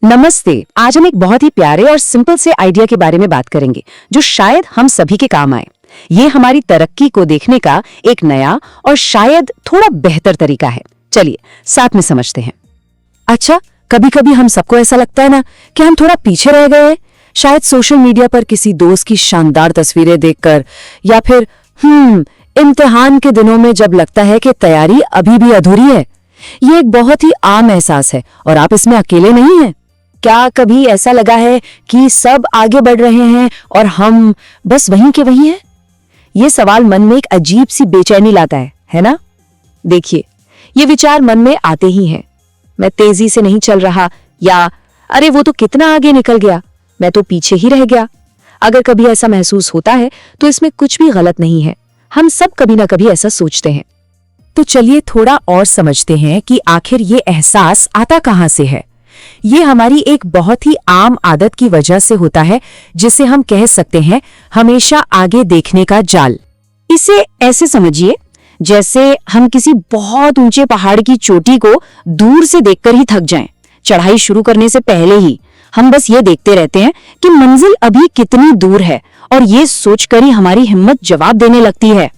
नमस्ते। आज हम एक बहुत ही प्यारे और सिंपल से आइडिया के बारे में बात करेंगे जो शायद हम सभी के काम आए। ये हमारी तरक्की को देखने का एक नया और शायद थोड़ा बेहतर तरीका है। चलिए साथ में समझते हैं। अच्छा, कभी कभी हम सबको ऐसा लगता है ना कि हम थोड़ा पीछे रह गए हैं, शायद सोशल मीडिया पर किसी दोस्त की शानदार तस्वीरें देखकर, या फिर इम्तिहान के दिनों में जब लगता है कि तैयारी अभी भी अधूरी है। ये एक बहुत ही आम एहसास है और आप इसमें अकेले नहीं हैं। क्या कभी ऐसा लगा है कि सब आगे बढ़ रहे हैं और हम बस वहीं के वहीं हैं? ये सवाल मन में एक अजीब सी बेचैनी लाता है ना? देखिए, ये विचार मन में आते ही हैं। मैं तेजी से नहीं चल रहा, या अरे वो तो कितना आगे निकल गया, मैं तो पीछे ही रह गया। अगर कभी ऐसा महसूस होता है तो इसमें कुछ भी गलत नहीं है। हम सब कभी ना कभी ऐसा सोचते हैं। तो चलिए थोड़ा और समझते हैं कि आखिर ये एहसास आता कहां से है। ये हमारी एक बहुत ही आम आदत की वजह से होता है, जिसे हम कह सकते हैं हमेशा आगे देखने का जाल। इसे ऐसे समझिए जैसे हम किसी बहुत ऊंचे पहाड़ की चोटी को दूर से देखकर ही थक जाएं। चढ़ाई शुरू करने से पहले ही हम बस ये देखते रहते हैं कि मंजिल अभी कितनी दूर है, और ये सोचकर ही हमारी हिम्मत जवाब देने लगती है।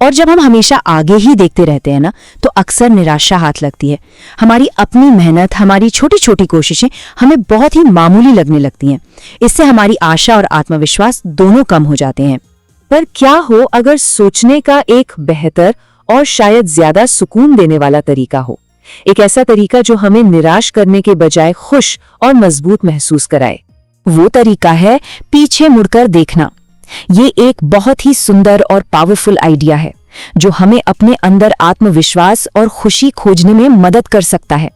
और जब हम हमेशा आगे ही देखते रहते हैं ना, तो अक्सर निराशा हाथ लगती है। हमारी अपनी मेहनत, हमारी छोटी छोटी कोशिशें हमें बहुत ही मामूली लगने लगती हैं। इससे हमारी आशा और आत्मविश्वास दोनों कम हो जाते हैं। पर क्या हो अगर सोचने का एक बेहतर और शायद ज्यादा सुकून देने वाला तरीका हो, एक ऐसा तरीका जो हमें निराश करने के बजाय खुश और मजबूत महसूस कराए। वो तरीका है पीछे मुड़कर देखना। ये एक बहुत ही सुंदर और पावरफुल आइडिया है जो हमें अपने अंदर आत्मविश्वास और खुशी खोजने में मदद कर सकता है।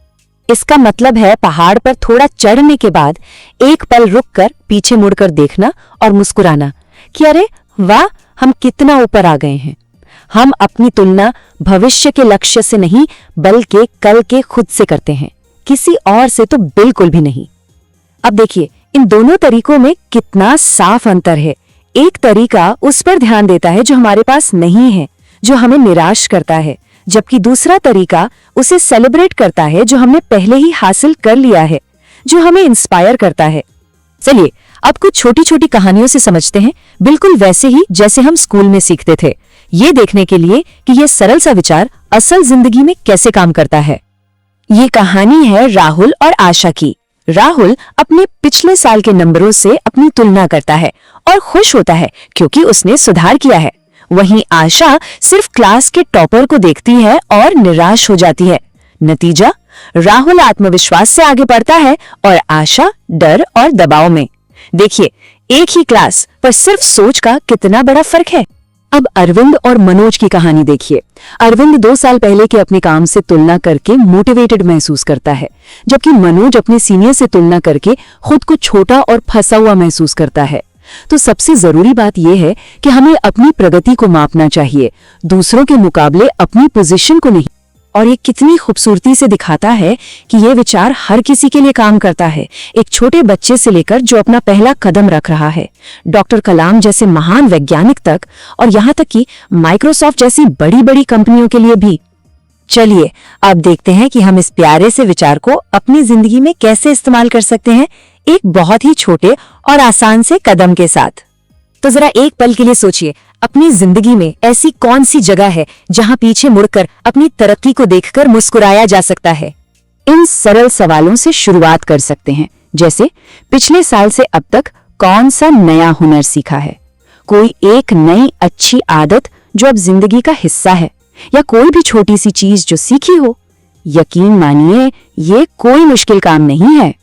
इसका मतलब है पहाड़ पर थोड़ा चढ़ने के बाद एक पल रुककर पीछे मुड़कर देखना और मुस्कुराना कि अरे वाह, हम कितना ऊपर आ गए हैं। हम अपनी तुलना भविष्य के लक्ष्य से नहीं, बल्कि कल के खुद से करते हैं, किसी और से तो बिल्कुल भी नहीं। अब देखिए, इन दोनों तरीकों में कितना साफ अंतर है। एक तरीका उस पर ध्यान देता है जो हमारे पास नहीं है, जो हमें निराश करता है, जबकि दूसरा तरीका उसे सेलिब्रेट करता है जो हमने पहले ही हासिल कर लिया है, जो हमें इंस्पायर करता है। चलिए अब कुछ छोटी छोटी कहानियों से समझते हैं, बिल्कुल वैसे ही जैसे हम स्कूल में सीखते थे, ये देखने के लिए कि यह सरल सा विचार असल जिंदगी में कैसे काम करता है। ये कहानी है राहुल और आशा की। राहुल अपने पिछले साल के नंबरों से अपनी तुलना करता है और खुश होता है क्योंकि उसने सुधार किया है। वहीं आशा सिर्फ क्लास के टॉपर को देखती है और निराश हो जाती है। नतीजा, राहुल आत्मविश्वास से आगे बढ़ता है और आशा डर और दबाव में। देखिए, एक ही क्लास पर सिर्फ सोच का कितना बड़ा फर्क है। अब अरविंद और मनोज की कहानी देखिए। अरविंद 2 साल पहले के अपने काम से तुलना करके मोटिवेटेड महसूस करता है, जबकि मनोज अपने सीनियर से तुलना करके खुद को छोटा और फंसा हुआ महसूस करता है। तो सबसे जरूरी बात यह है कि हमें अपनी प्रगति को मापना चाहिए, दूसरों के मुकाबले अपनी पोजीशन को नहीं। और ये कितनी खूबसूरती से दिखाता है कि ये विचार हर किसी के लिए काम करता है, एक छोटे बच्चे से लेकर जो अपना पहला कदम रख रहा है, डॉक्टर कलाम जैसे महान वैज्ञानिक तक, और यहाँ तक कि माइक्रोसॉफ्ट जैसी बड़ी बड़ी कंपनियों के लिए भी। चलिए अब देखते हैं कि हम इस प्यारे से विचार को अपनी जिंदगी में कैसे इस्तेमाल कर सकते हैं, एक बहुत ही छोटे और आसान से कदम के साथ। तो जरा एक पल के लिए सोचिए, अपनी जिंदगी में ऐसी कौन सी जगह है जहां पीछे मुड़कर अपनी तरक्की को देखकर मुस्कुराया जा सकता है। इन सरल सवालों से शुरुआत कर सकते हैं, जैसे पिछले साल से अब तक कौन सा नया हुनर सीखा है, कोई एक नई अच्छी आदत जो अब जिंदगी का हिस्सा है, या कोई भी छोटी सी चीज जो सीखी हो। यकीन मानिए, ये कोई मुश्किल काम नहीं है।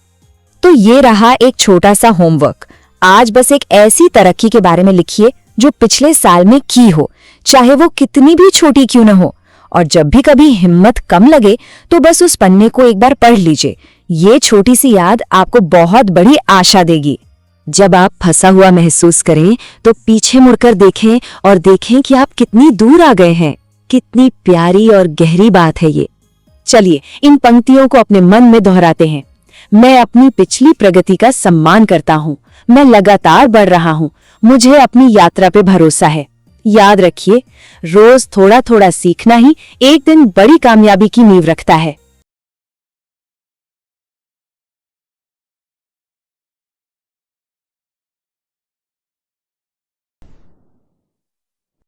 तो ये रहा एक छोटा सा होमवर्क। आज बस एक ऐसी तरक्की के बारे में लिखिए जो पिछले साल में की हो, चाहे वो कितनी भी छोटी क्यों न हो। और जब भी कभी हिम्मत कम लगे तो बस उस पन्ने को एक बार पढ़ लीजिए। ये छोटी सी याद आपको बहुत बड़ी आशा देगी। जब आप फंसा हुआ महसूस करें तो पीछे मुड़कर देखें और देखें कि आप कितनी दूर आ गए हैं। कितनी प्यारी और गहरी बात है ये। चलिए इन पंक्तियों को अपने मन में दोहराते हैं। मैं अपनी पिछली प्रगति का सम्मान करता हूँ, मैं लगातार बढ़ रहा हूँ, मुझे अपनी यात्रा पे भरोसा है। याद रखिए, रोज थोड़ा थोड़ा सीखना ही एक दिन बड़ी कामयाबी की नींव रखता है।